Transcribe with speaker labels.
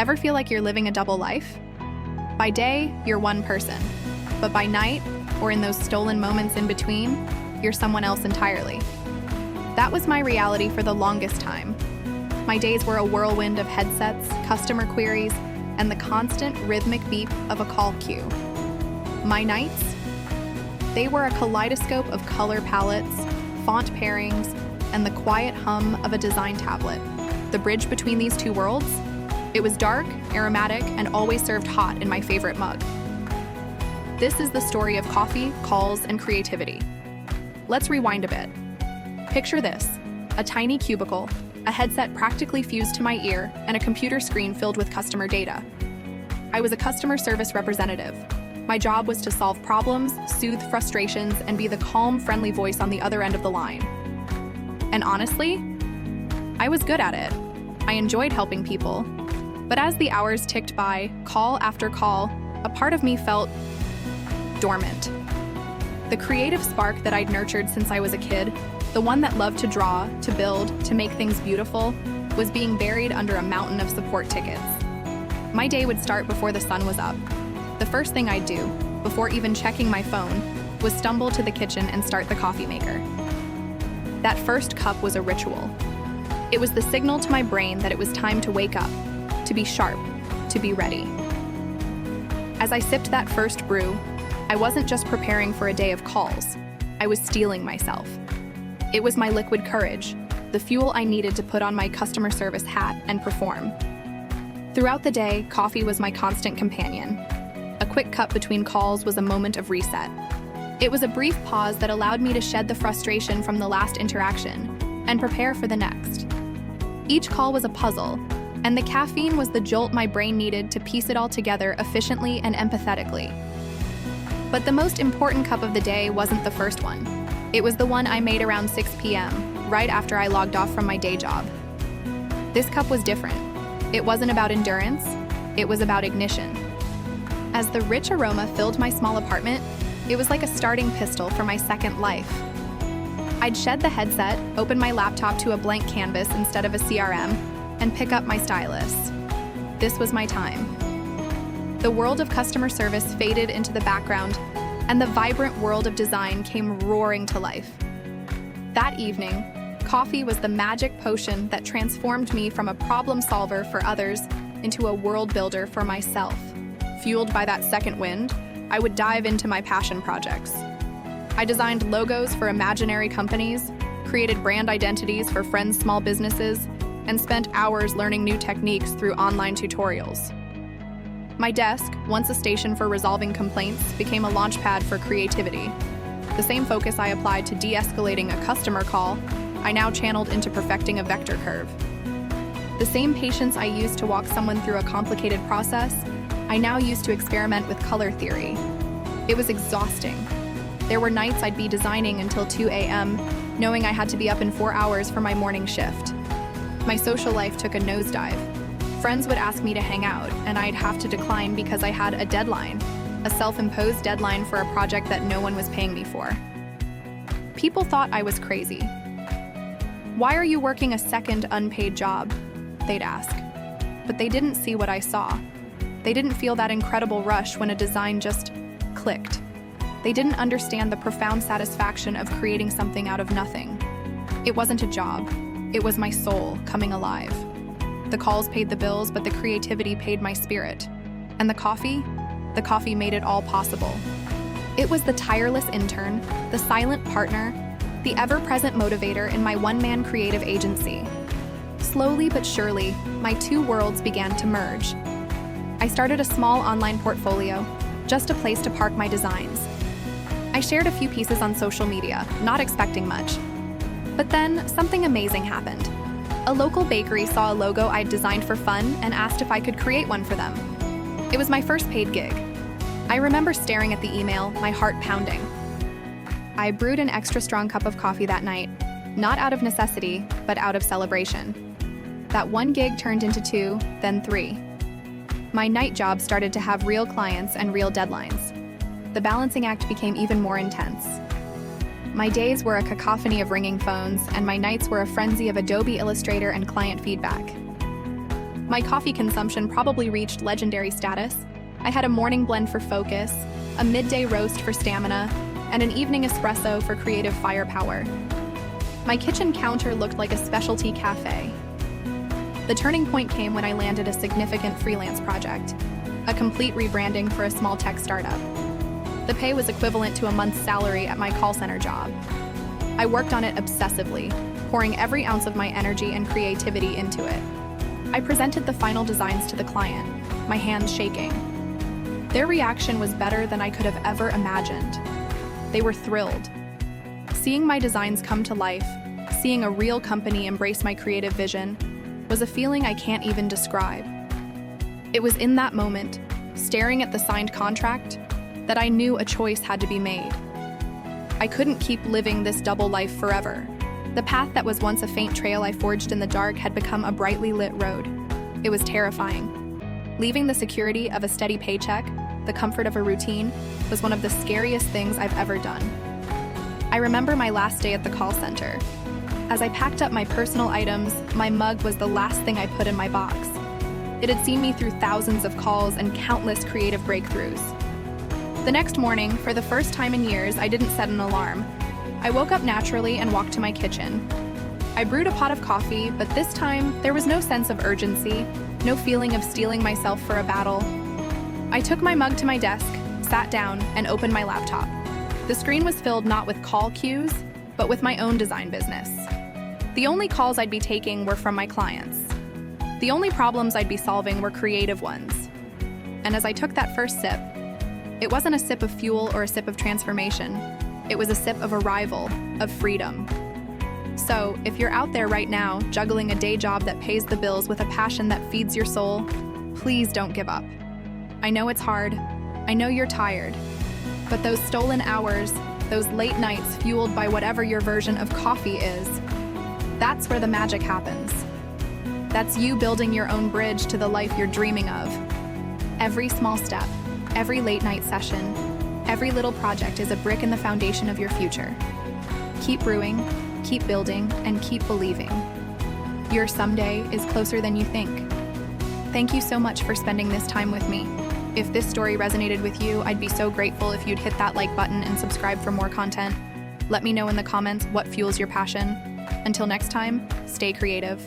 Speaker 1: Ever feel like you're living a double life? By day, you're one person, but by night, or in those stolen moments in between, you're someone else entirely. That was my reality for the longest time. My days were a whirlwind of headsets, customer queries, and the constant rhythmic beep of a call queue. My nights? They were a kaleidoscope of color palettes, font pairings, and the quiet hum of a design tablet. The bridge between these two worlds? It was dark, aromatic, and always served hot in my favorite mug. This is the story of coffee, calls, and creativity. Let's rewind a bit. Picture this: a tiny cubicle, a headset practically fused to my ear, and a computer screen filled with customer data. I was a customer service representative. My job was to solve problems, soothe frustrations, and be the calm, friendly voice on the other end of the line. And honestly, I was good at it. I enjoyed helping people. But as the hours ticked by, call after call, a part of me felt dormant. The creative spark that I'd nurtured since I was a kid, the one that loved to draw, to build, to make things beautiful, was being buried under a mountain of support tickets. My day would start before the sun was up. The first thing I'd do, before even checking my phone, was stumble to the kitchen and start the coffee maker. That first cup was a ritual. It was the signal to my brain that it was time to wake up, to be sharp, to be ready. As I sipped that first brew, I wasn't just preparing for a day of calls. I was steeling myself. It was my liquid courage, the fuel I needed to put on my customer service hat and perform. Throughout the day, coffee was my constant companion. A quick cup between calls was a moment of reset. It was a brief pause that allowed me to shed the frustration from the last interaction and prepare for the next. Each call was a puzzle, and the caffeine was the jolt my brain needed to piece it all together efficiently and empathetically. But the most important cup of the day wasn't the first one. It was the one I made around 6 p.m., right after I logged off from my day job. This cup was different. It wasn't about endurance, it was about ignition. As the rich aroma filled my small apartment, it was like a starting pistol for my second life. I'd shed the headset, open my laptop to a blank canvas instead of a CRM, and pick up my stylus. This was my time. The world of customer service faded into the background, and the vibrant world of design came roaring to life. That evening, coffee was the magic potion that transformed me from a problem solver for others into a world builder for myself. Fueled by that second wind, I would dive into my passion projects. I designed logos for imaginary companies, created brand identities for friends' small businesses, and spent hours learning new techniques through online tutorials. My desk, once a station for resolving complaints, became a launchpad for creativity. The same focus I applied to de-escalating a customer call, I now channeled into perfecting a vector curve. The same patience I used to walk someone through a complicated process, I now used to experiment with color theory. It was exhausting. There were nights I'd be designing until 2 a.m., knowing I had to be up in 4 hours for my morning shift. My social life took a nosedive. Friends would ask me to hang out, and I'd have to decline because I had a deadline, a self-imposed deadline for a project that no one was paying me for. People thought I was crazy. "Why are you working a second unpaid job?" they'd ask. But they didn't see what I saw. They didn't feel that incredible rush when a design just clicked. They didn't understand the profound satisfaction of creating something out of nothing. It wasn't a job. It was my soul coming alive. The calls paid the bills, but the creativity paid my spirit. And the coffee made it all possible. It was the tireless intern, the silent partner, the ever-present motivator in my one-man creative agency. Slowly but surely, my two worlds began to merge. I started a small online portfolio, just a place to park my designs. I shared a few pieces on social media, not expecting much. But then, something amazing happened. A local bakery saw a logo I'd designed for fun and asked if I could create one for them. It was my first paid gig. I remember staring at the email, my heart pounding. I brewed an extra strong cup of coffee that night, not out of necessity, but out of celebration. That one gig turned into 2, then 3. My night job started to have real clients and real deadlines. The balancing act became even more intense. My days were a cacophony of ringing phones, and my nights were a frenzy of Adobe Illustrator and client feedback. My coffee consumption probably reached legendary status. I had a morning blend for focus, a midday roast for stamina, and an evening espresso for creative firepower. My kitchen counter looked like a specialty cafe. The turning point came when I landed a significant freelance project, a complete rebranding for a small tech startup. The pay was equivalent to a month's salary at my call center job. I worked on it obsessively, pouring every ounce of my energy and creativity into it. I presented the final designs to the client, my hands shaking. Their reaction was better than I could have ever imagined. They were thrilled. Seeing my designs come to life, seeing a real company embrace my creative vision, was a feeling I can't even describe. It was in that moment, staring at the signed contract, that I knew a choice had to be made. I couldn't keep living this double life forever. The path that was once a faint trail I forged in the dark had become a brightly lit road. It was terrifying. Leaving the security of a steady paycheck, the comfort of a routine, was one of the scariest things I've ever done. I remember my last day at the call center. As I packed up my personal items, my mug was the last thing I put in my box. It had seen me through thousands of calls and countless creative breakthroughs. The next morning, for the first time in years, I didn't set an alarm. I woke up naturally and walked to my kitchen. I brewed a pot of coffee, but this time, there was no sense of urgency, no feeling of steeling myself for a battle. I took my mug to my desk, sat down, and opened my laptop. The screen was filled not with call queues, but with my own design business. The only calls I'd be taking were from my clients. The only problems I'd be solving were creative ones. And as I took that first sip, it wasn't a sip of fuel or a sip of transformation. It was a sip of arrival, of freedom. So, if you're out there right now, juggling a day job that pays the bills with a passion that feeds your soul, please don't give up. I know it's hard. I know you're tired. But those stolen hours, those late nights fueled by whatever your version of coffee is, that's where the magic happens. That's you building your own bridge to the life you're dreaming of. Every small step, every late night session, every little project is a brick in the foundation of your future. Keep brewing, keep building, and keep believing. Your someday is closer than you think. Thank you so much for spending this time with me. If this story resonated with you, I'd be so grateful if you'd hit that like button and subscribe for more content. Let me know in the comments what fuels your passion. Until next time, stay creative.